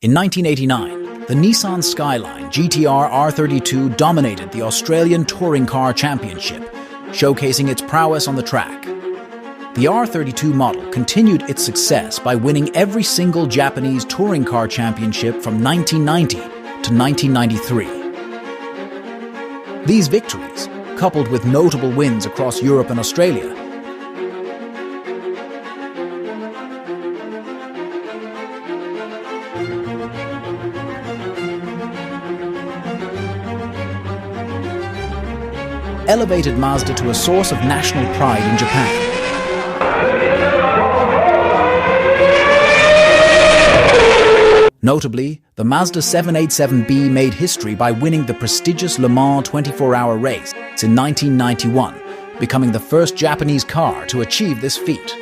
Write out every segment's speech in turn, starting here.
In 1989, the Nissan Skyline GTR R32 dominated the Australian Touring Car Championship, showcasing its prowess on the track. The R32 model continued its success by winning every single Japanese touring car championship from 1990 to 1993. These victories, coupled with notable wins across Europe and Australia, elevated Mazda to a source of national pride in Japan. Notably, the Mazda 787B made history by winning the prestigious Le Mans 24-hour race in 1991, becoming the first Japanese car to achieve this feat.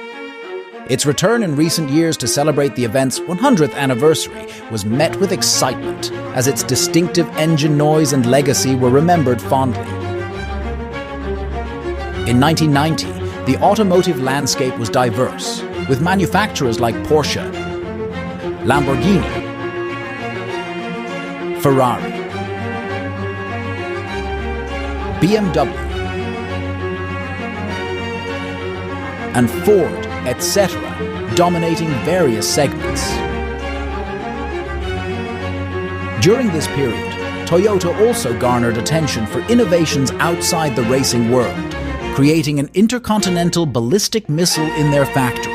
Its return in recent years to celebrate the event's 100th anniversary was met with excitement, as its distinctive engine noise and legacy were remembered fondly. In 1990, the automotive landscape was diverse, with manufacturers like Porsche, Lamborghini, Ferrari, BMW, and Ford, etc., dominating various segments. During this period, Toyota also garnered attention for innovations outside the racing world, creating an Intercontinental Ballistic Missile in their factory.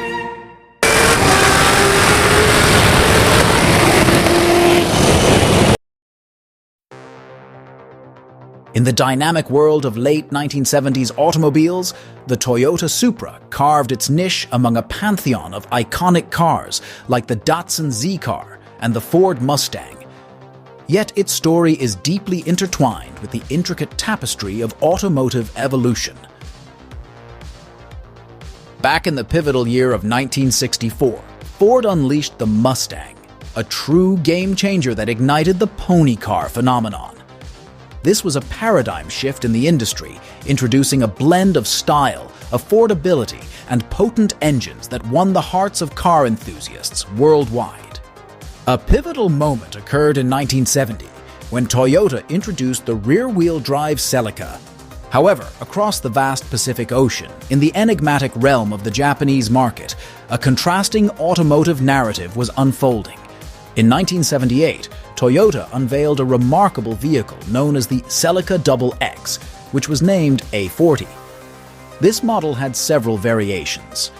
In the dynamic world of late 1970s automobiles, the Toyota Supra carved its niche among a pantheon of iconic cars like the Datsun Z-Car and the Ford Mustang. Yet its story is deeply intertwined with the intricate tapestry of automotive evolution. Back in the pivotal year of 1964, Ford unleashed the Mustang, a true game-changer that ignited the pony car phenomenon. This was a paradigm shift in the industry, introducing a blend of style, affordability, and potent engines that won the hearts of car enthusiasts worldwide. A pivotal moment occurred in 1970, when Toyota introduced the rear-wheel drive Celica. However, across the vast Pacific Ocean, in the enigmatic realm of the Japanese market, a contrasting automotive narrative was unfolding. In 1978, Toyota unveiled a remarkable vehicle known as the Celica XX, which was named A40. This model had several variations.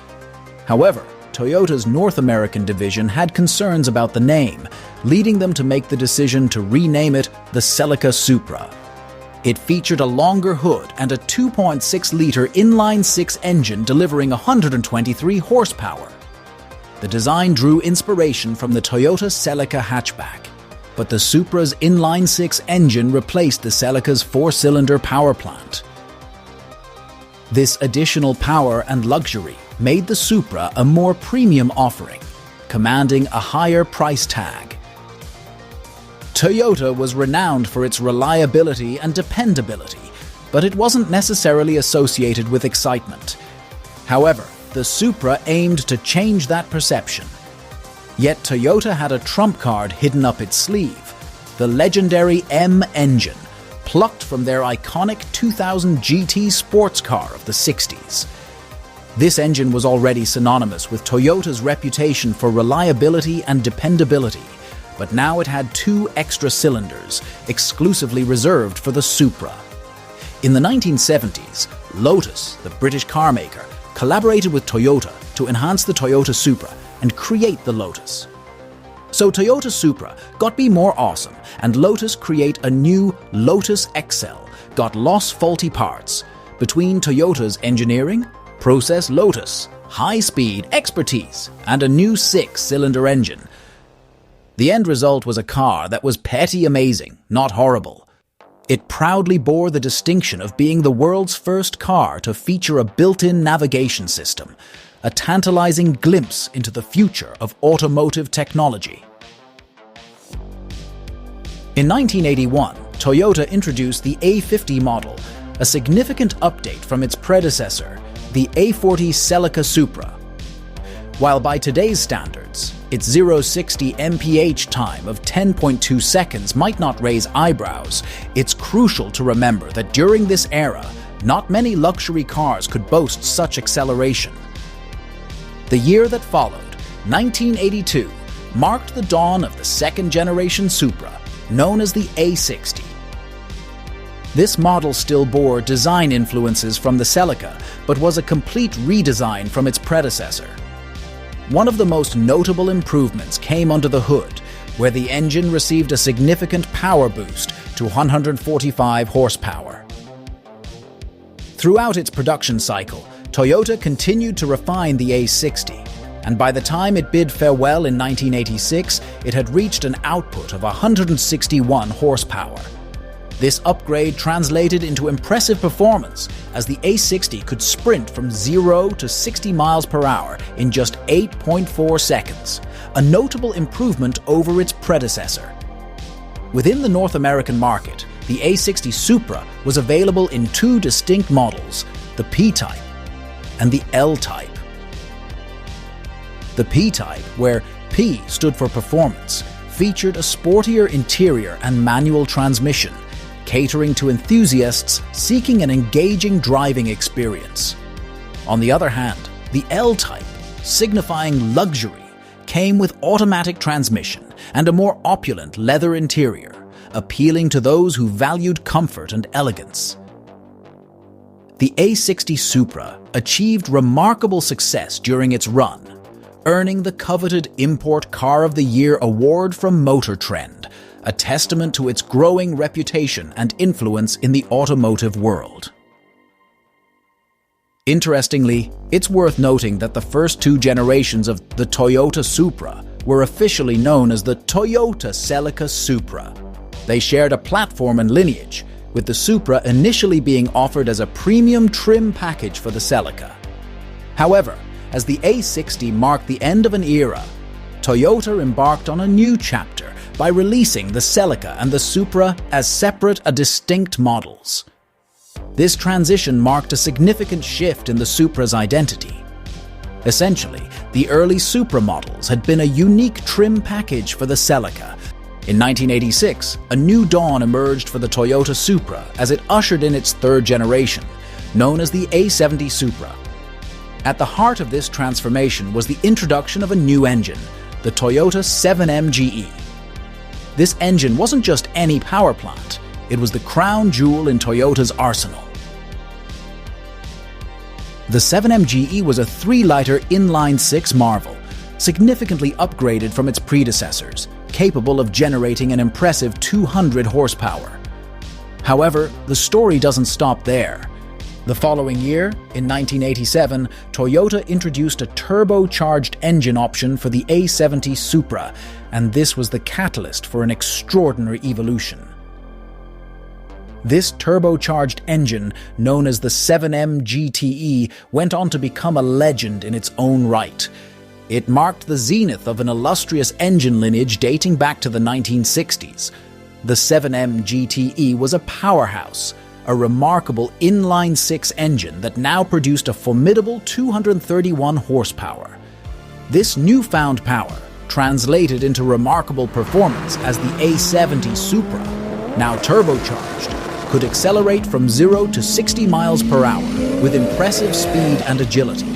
However, Toyota's North American division had concerns about the name, leading them to make the decision to rename it the Celica Supra. It featured a longer hood and a 2.6-liter inline-six engine delivering 123 horsepower. The design drew inspiration from the Toyota Celica hatchback, but the Supra's inline-six engine replaced the Celica's four-cylinder power plant. This additional power and luxury made the Supra a more premium offering, commanding a higher price tag. Toyota was renowned for its reliability and dependability, but it wasn't necessarily associated with excitement. However, the Supra aimed to change that perception. Yet Toyota had a trump card hidden up its sleeve, the legendary M engine, plucked from their iconic 2000 GT sports car of the 60s. This engine was already synonymous with Toyota's reputation for reliability and dependability, but now it had two extra cylinders, exclusively reserved for the Supra. In the 1970s, Lotus, the British car maker, collaborated with Toyota to enhance the Toyota Supra and create the Lotus. So Toyota Supra got be more awesome, and Lotus create a new Lotus XL, got lost faulty parts. Between Toyota's engineering, process Lotus, high-speed expertise, and a new six-cylinder engine, the end result was a car that was petty amazing, not horrible. It proudly bore the distinction of being the world's first car to feature a built-in navigation system, a tantalizing glimpse into the future of automotive technology. In 1981, Toyota introduced the A50 model, a significant update from its predecessor, the A40 Celica Supra. While by today's standards, Its 0-60 mph time of 10.2 seconds might not raise eyebrows. It's crucial to remember that during this era, not many luxury cars could boast such acceleration. The year that followed, 1982, marked the dawn of the second-generation Supra, known as the A60. This model still bore design influences from the Celica, but was a complete redesign from its predecessor. One of the most notable improvements came under the hood, where the engine received a significant power boost to 145 horsepower. Throughout its production cycle, Toyota continued to refine the A60, and by the time it bid farewell in 1986, it had reached an output of 161 horsepower. This upgrade translated into impressive performance, as the A60 could sprint from 0 to 60 miles per hour in just 8.4 seconds, a notable improvement over its predecessor. Within the North American market, the A60 Supra was available in two distinct models, the P-Type and the L-Type. The P-Type, where P stood for performance, featured a sportier interior and manual transmission, catering to enthusiasts seeking an engaging driving experience. On the other hand, the L-Type, signifying luxury, came with automatic transmission and a more opulent leather interior, appealing to those who valued comfort and elegance. The A60 Supra achieved remarkable success during its run, earning the coveted Import Car of the Year award from Motor Trend, a testament to its growing reputation and influence in the automotive world. Interestingly, it's worth noting that the first two generations of the Toyota Supra were officially known as the Toyota Celica Supra. They shared a platform and lineage, with the Supra initially being offered as a premium trim package for the Celica. However, as the A60 marked the end of an era, Toyota embarked on a new chapter by releasing the Celica and the Supra as separate and distinct models. This transition marked a significant shift in the Supra's identity. Essentially, the early Supra models had been a unique trim package for the Celica. In 1986, a new dawn emerged for the Toyota Supra as it ushered in its third generation, known as the A70 Supra. At the heart of this transformation was the introduction of a new engine, the Toyota 7M GE. This engine wasn't just any power plant, it was the crown jewel in Toyota's arsenal. The 7M GE was a 3-liter inline-6 marvel, significantly upgraded from its predecessors, capable of generating an impressive 200 horsepower. However, the story doesn't stop there. The following year, in 1987, Toyota introduced a turbocharged engine option for the A70 Supra, and this was the catalyst for an extraordinary evolution. This turbocharged engine, known as the 7M GTE, went on to become a legend in its own right. It marked the zenith of an illustrious engine lineage dating back to the 1960s. The 7M GTE was a powerhouse, a remarkable inline-6 engine that now produced a formidable 231 horsepower. This newfound power translated into remarkable performance as the A70 Supra, now turbocharged, could accelerate from 0 to 60 miles per hour with impressive speed and agility.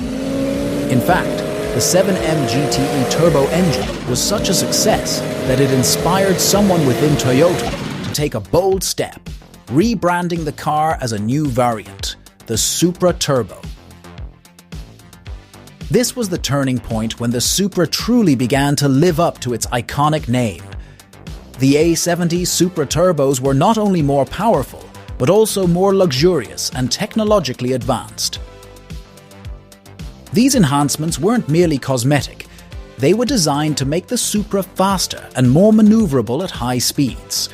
In fact, the 7M GTE turbo engine was such a success that it inspired someone within Toyota to take a bold step, rebranding the car as a new variant, the Supra Turbo. This was the turning point when the Supra truly began to live up to its iconic name. The A70 Supra Turbos were not only more powerful, but also more luxurious and technologically advanced. These enhancements weren't merely cosmetic. They were designed to make the Supra faster and more maneuverable at high speeds.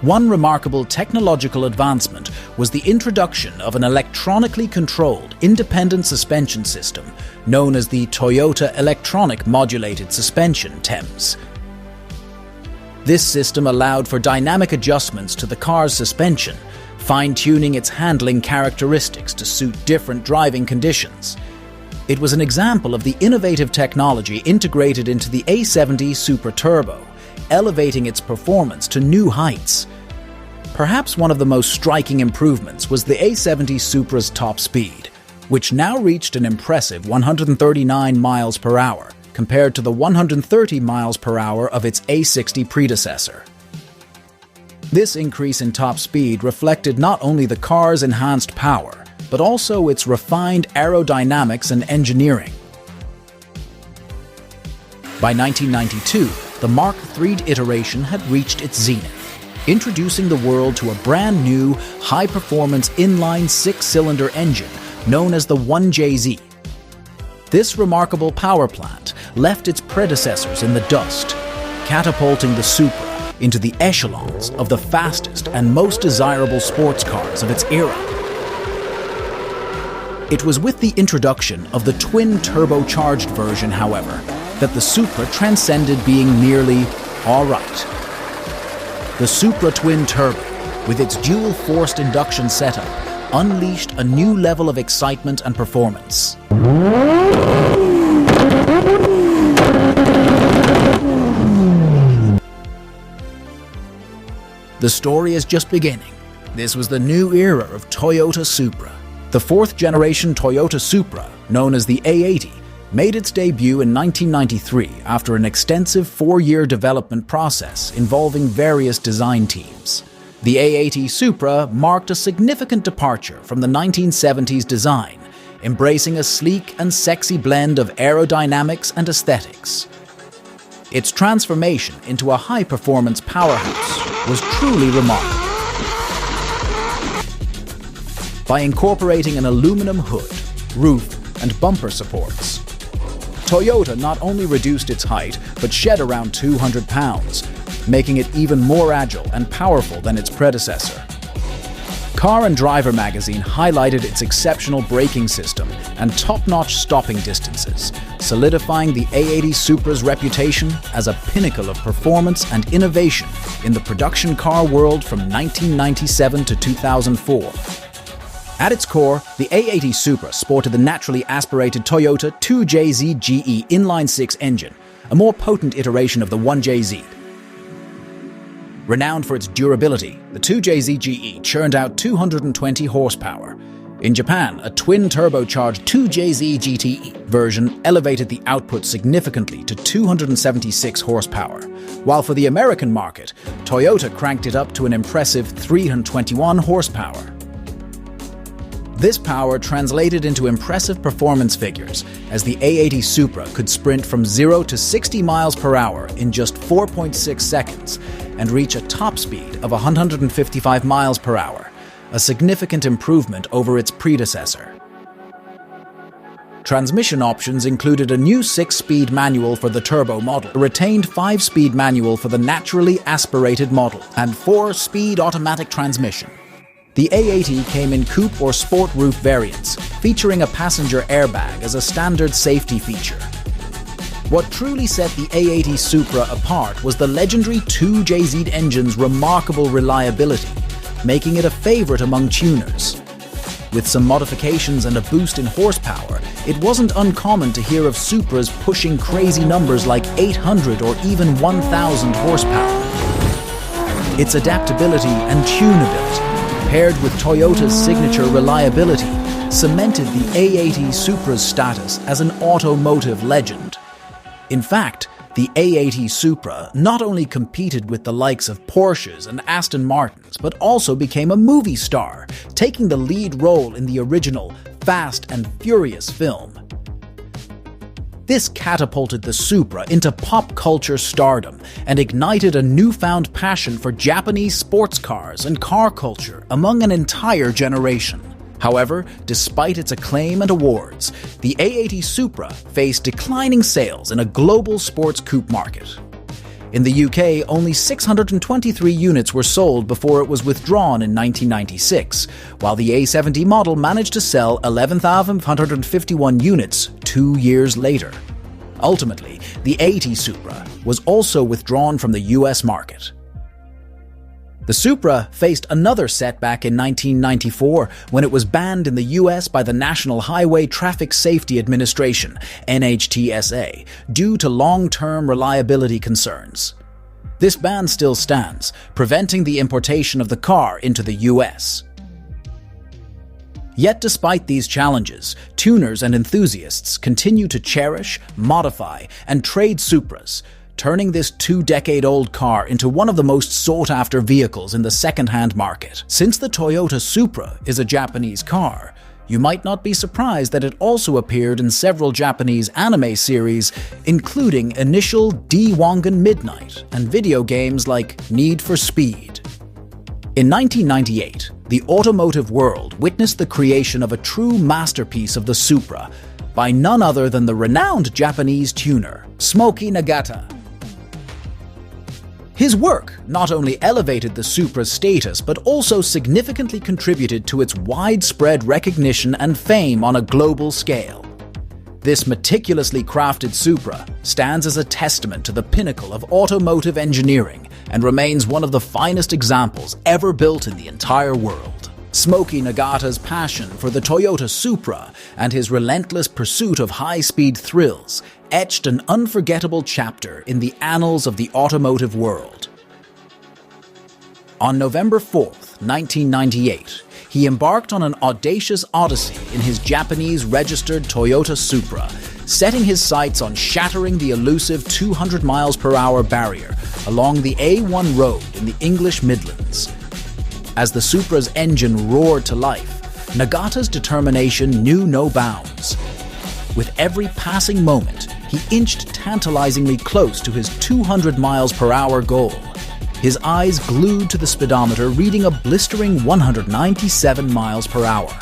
One remarkable technological advancement was the introduction of an electronically controlled independent suspension system known as the Toyota Electronic Modulated Suspension (TEMS). This system allowed for dynamic adjustments to the car's suspension, fine-tuning its handling characteristics to suit different driving conditions. It was an example of the innovative technology integrated into the A70 Supra Turbo, elevating its performance to new heights. Perhaps one of the most striking improvements was the A70 Supra's top speed, which now reached an impressive 139 miles per hour, compared to the 130 miles per hour of its A60 predecessor. This increase in top speed reflected not only the car's enhanced power, but also its refined aerodynamics and engineering. By 1992, the Mark III iteration had reached its zenith, introducing the world to a brand new, high-performance inline six-cylinder engine known as the 1JZ. This remarkable power plant left its predecessors in the dust, catapulting the Supra into the echelons of the fastest and most desirable sports cars of its era. It was with the introduction of the twin turbocharged version, however, that the Supra transcended being merely all right. The Supra Twin Turbo, with its dual forced induction setup, unleashed a new level of excitement and performance. The story is just beginning. This was the new era of Toyota Supra. The fourth-generation Toyota Supra, known as the A80, made its debut in 1993 after an extensive 4-year development process involving various design teams. The A80 Supra marked a significant departure from the 1970s design, embracing a sleek and sexy blend of aerodynamics and aesthetics. Its transformation into a high-performance powerhouse was truly remarkable. By incorporating an aluminum hood, roof, and bumper supports, Toyota not only reduced its height, but shed around 200 pounds, making it even more agile and powerful than its predecessor. Car and Driver magazine highlighted its exceptional braking system and top-notch stopping distances, solidifying the A80 Supra's reputation as a pinnacle of performance and innovation in the production car world from 1997 to 2004. At its core, the A80 Supra sported the naturally aspirated Toyota 2JZ GE inline-six engine, a more potent iteration of the 1JZ. Renowned for its durability, the 2JZ GE churned out 220 horsepower. In Japan, a twin-turbocharged 2JZ GTE version elevated the output significantly to 276 horsepower, while for the American market, Toyota cranked it up to an impressive 321 horsepower. This power translated into impressive performance figures, as the A80 Supra could sprint from 0 to 60 miles per hour in just 4.6 seconds and reach a top speed of 155 miles per hour, a significant improvement over its predecessor. Transmission options included a new 6-speed manual for the turbo model, a retained 5-speed manual for the naturally aspirated model, and 4-speed automatic transmission. The A80 came in coupe or sport roof variants, featuring a passenger airbag as a standard safety feature. What truly set the A80 Supra apart was the legendary 2JZ engine's remarkable reliability, making it a favorite among tuners. With some modifications and a boost in horsepower, it wasn't uncommon to hear of Supras pushing crazy numbers like 800 or even 1,000 horsepower. Its adaptability and tunability, paired with Toyota's signature reliability, cemented the A80 Supra's status as an automotive legend. In fact, the A80 Supra not only competed with the likes of Porsches and Aston Martins, but also became a movie star, taking the lead role in the original Fast and Furious film. This catapulted the Supra into pop culture stardom and ignited a newfound passion for Japanese sports cars and car culture among an entire generation. However, despite its acclaim and awards, the A80 Supra faced declining sales in a global sports coupe market. In the UK, only 623 units were sold before it was withdrawn in 1996, while the A70 model managed to sell 11,551 units 2 years later. Ultimately, the A80 Supra was also withdrawn from the US market. The Supra faced another setback in 1994 when it was banned in the US by the National Highway Traffic Safety Administration, NHTSA, due to long-term reliability concerns. This ban still stands, preventing the importation of the car into the US. Yet despite these challenges, tuners and enthusiasts continue to cherish, modify, and trade Supras, turning this 2-decade-old car into one of the most sought-after vehicles in the second-hand market. Since the Toyota Supra is a Japanese car, you might not be surprised that it also appeared in several Japanese anime series, including initial D-Wangan Midnight and video games like Need for Speed. In 1998, the automotive world witnessed the creation of a true masterpiece of the Supra by none other than the renowned Japanese tuner, Smoky Nagata. His work not only elevated the Supra's status, but also significantly contributed to its widespread recognition and fame on a global scale. This meticulously crafted Supra stands as a testament to the pinnacle of automotive engineering and remains one of the finest examples ever built in the entire world. Smoky Nagata's passion for the Toyota Supra and his relentless pursuit of high-speed thrills etched an unforgettable chapter in the annals of the automotive world. On November 4th, 1998, he embarked on an audacious odyssey in his Japanese-registered Toyota Supra, setting his sights on shattering the elusive 200 mph barrier along the A1 road in the English Midlands. As the Supra's engine roared to life, Nagata's determination knew no bounds. With every passing moment, he inched tantalizingly close to his 200 mph goal, his eyes glued to the speedometer reading a blistering 197 mph.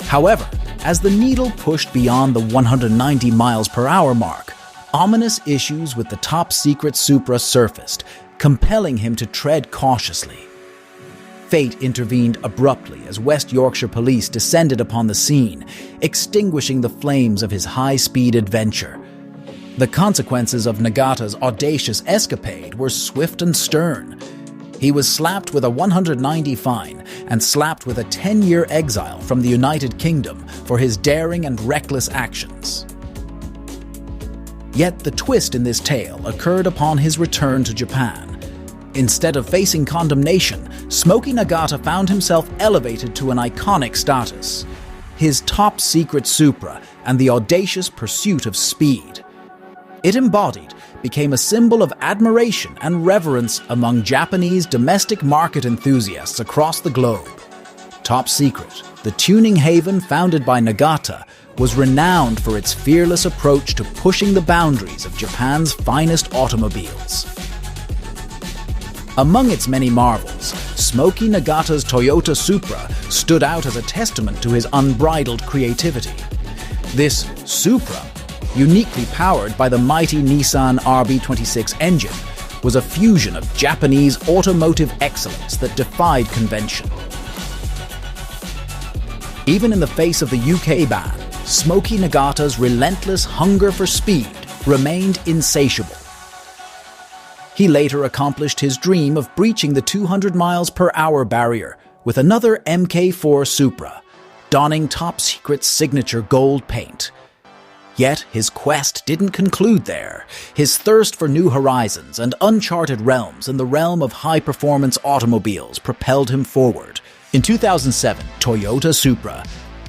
However, as the needle pushed beyond the 190 mph mark, ominous issues with the top-secret Supra surfaced, compelling him to tread cautiously. Fate intervened abruptly as West Yorkshire police descended upon the scene, extinguishing the flames of his high-speed adventure. The consequences of Nagata's audacious escapade were swift and stern. He was slapped with a 190 fine and slapped with a 10-year exile from the United Kingdom for his daring and reckless actions. Yet the twist in this tale occurred upon his return to Japan. Instead of facing condemnation, Smoky Nagata found himself elevated to an iconic status: his top-secret Supra and the audacious pursuit of speed. It embodied became a symbol of admiration and reverence among Japanese domestic market enthusiasts across the globe. Top Secret, the tuning haven founded by Nagata, was renowned for its fearless approach to pushing the boundaries of Japan's finest automobiles. Among its many marvels, Smoky Nagata's Toyota Supra stood out as a testament to his unbridled creativity. This Supra, uniquely powered by the mighty Nissan RB26 engine, was a fusion of Japanese automotive excellence that defied convention. Even in the face of the UK ban, Smoky Nagata's relentless hunger for speed remained insatiable. He later accomplished his dream of breaching the 200 mph barrier with another MK4 Supra, donning Top Secret's signature gold paint. Yet his quest didn't conclude there. His thirst for new horizons and uncharted realms in the realm of high-performance automobiles propelled him forward. In 2007, Toyota Supra,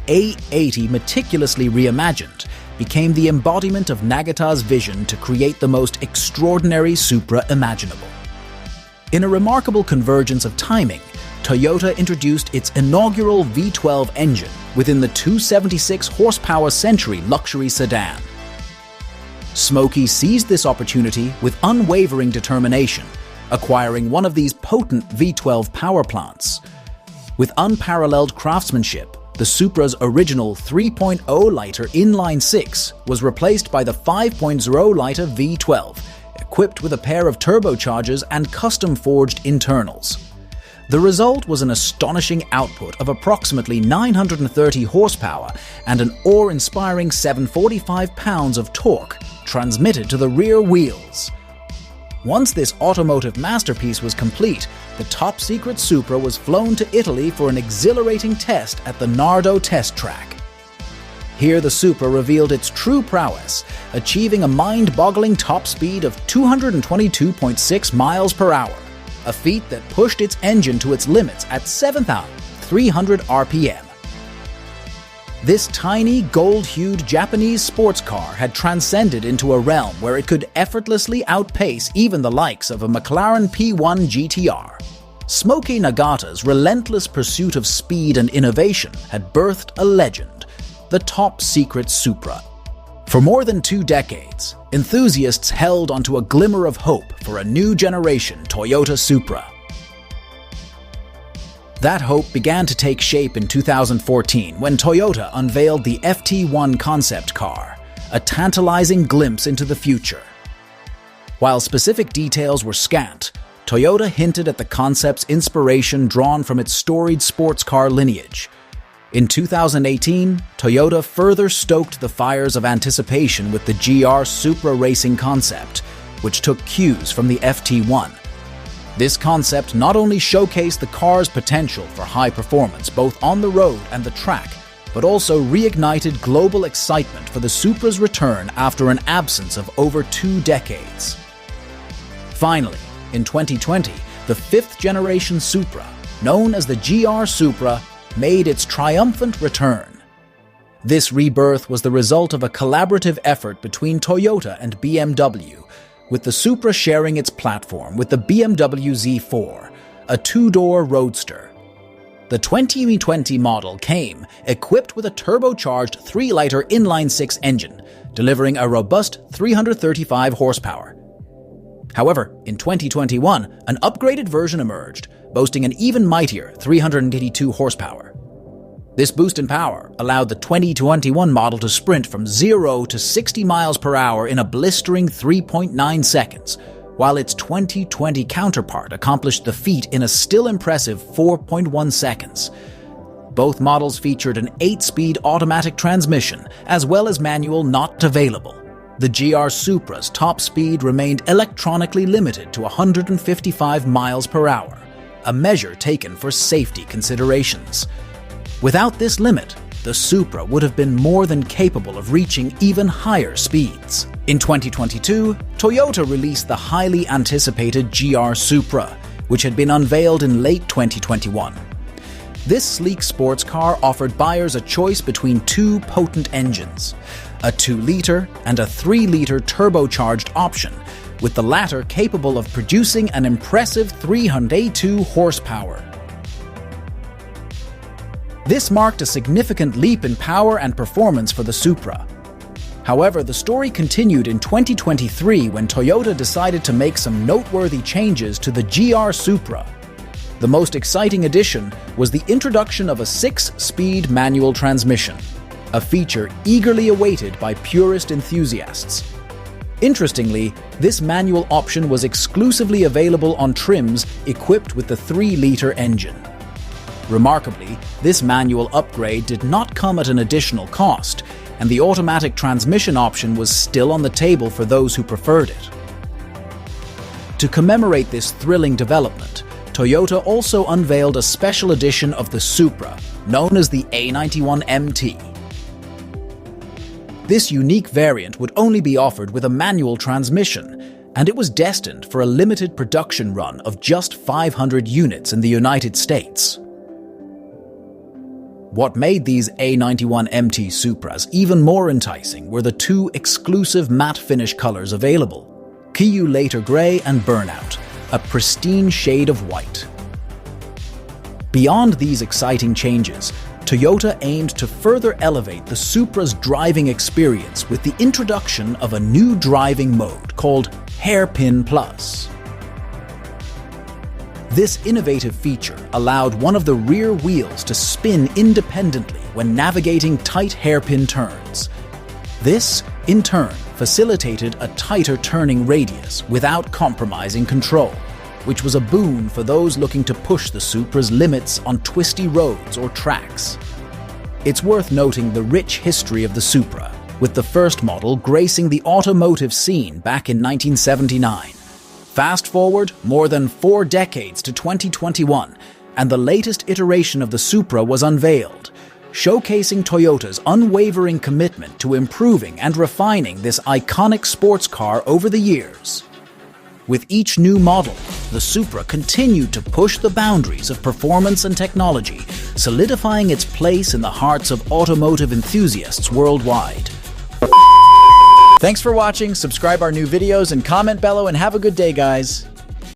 A80 meticulously reimagined, became the embodiment of Nagata's vision to create the most extraordinary Supra imaginable. In a remarkable convergence of timing, Toyota introduced its inaugural V12 engine within the 276-horsepower Century luxury sedan. Smoky seized this opportunity with unwavering determination, acquiring one of these potent V12 power plants. With unparalleled craftsmanship, the Supra's original 3.0-liter inline-six was replaced by the 5.0-liter V12, equipped with a pair of turbochargers and custom-forged internals. The result was an astonishing output of approximately 930 horsepower and an awe-inspiring 745 pounds of torque transmitted to the rear wheels. Once this automotive masterpiece was complete, the top-secret Supra was flown to Italy for an exhilarating test at the Nardo test track. Here the Supra revealed its true prowess, achieving a mind-boggling top speed of 222.6 miles per hour, a feat that pushed its engine to its limits at 7,300 RPM. This tiny, gold-hued Japanese sports car had transcended into a realm where it could effortlessly outpace even the likes of a McLaren P1 GTR. Smoky Nagata's relentless pursuit of speed and innovation had birthed a legend, the top-secret Supra. For more than 2 decades, enthusiasts held onto a glimmer of hope for a new generation Toyota Supra. That hope began to take shape in 2014 when Toyota unveiled the FT1 concept car, a tantalizing glimpse into the future. While specific details were scant, Toyota hinted at the concept's inspiration drawn from its storied sports car lineage. In 2018, Toyota further stoked the fires of anticipation with the GR Supra racing concept, which took cues from the FT1. This concept not only showcased the car's potential for high performance both on the road and the track, but also reignited global excitement for the Supra's return after an absence of over 2 decades. Finally, in 2020, the 5th-generation Supra, known as the GR Supra, made its triumphant return. This rebirth was the result of a collaborative effort between Toyota and BMW, with the Supra sharing its platform with the BMW Z4, a 2-door roadster. The 2020 model came equipped with a turbocharged 3-liter inline-6 engine, delivering a robust 335 horsepower. However, in 2021, an upgraded version emerged, boasting an even mightier 382 horsepower. This boost in power allowed the 2021 model to sprint from 0 to 60 miles per hour in a blistering 3.9 seconds, while its 2020 counterpart accomplished the feat in a still impressive 4.1 seconds. Both models featured an 8-speed automatic transmission, as well as manual not available. The GR Supra's top speed remained electronically limited to 155 miles per hour, a measure taken for safety considerations. Without this limit, the Supra would have been more than capable of reaching even higher speeds. In 2022, Toyota released the highly anticipated GR Supra, which had been unveiled in late 2021. This sleek sports car offered buyers a choice between 2 potent engines, a 2-liter and a 3-liter turbocharged option, with the latter capable of producing an impressive 302 horsepower. This marked a significant leap in power and performance for the Supra. However, the story continued in 2023 when Toyota decided to make some noteworthy changes to the GR Supra. The most exciting addition was the introduction of a 6-speed manual transmission, a feature eagerly awaited by purist enthusiasts. Interestingly, this manual option was exclusively available on trims equipped with the 3-liter engine. Remarkably, this manual upgrade did not come at an additional cost, and the automatic transmission option was still on the table for those who preferred it. To commemorate this thrilling development, Toyota also unveiled a special edition of the Supra, known as the A91 MT. This unique variant would only be offered with a manual transmission, and it was destined for a limited production run of just 500 units in the United States. What made these A91 MT Supras even more enticing were the 2 exclusive matte finish colors available, Kiyu Later Grey and Burnout, a pristine shade of white. Beyond these exciting changes, Toyota aimed to further elevate the Supra's driving experience with the introduction of a new driving mode called Hairpin Plus. This innovative feature allowed one of the rear wheels to spin independently when navigating tight hairpin turns. This, in turn, facilitated a tighter turning radius without compromising control, which was a boon for those looking to push the Supra's limits on twisty roads or tracks. It's worth noting the rich history of the Supra, with the first model gracing the automotive scene back in 1979, Fast forward more than 4 decades to 2021, and the latest iteration of the Supra was unveiled, showcasing Toyota's unwavering commitment to improving and refining this iconic sports car over the years. With each new model, the Supra continued to push the boundaries of performance and technology, solidifying its place in the hearts of automotive enthusiasts worldwide. Thanks for watching, subscribe our new videos, and comment below, and have a good day, guys!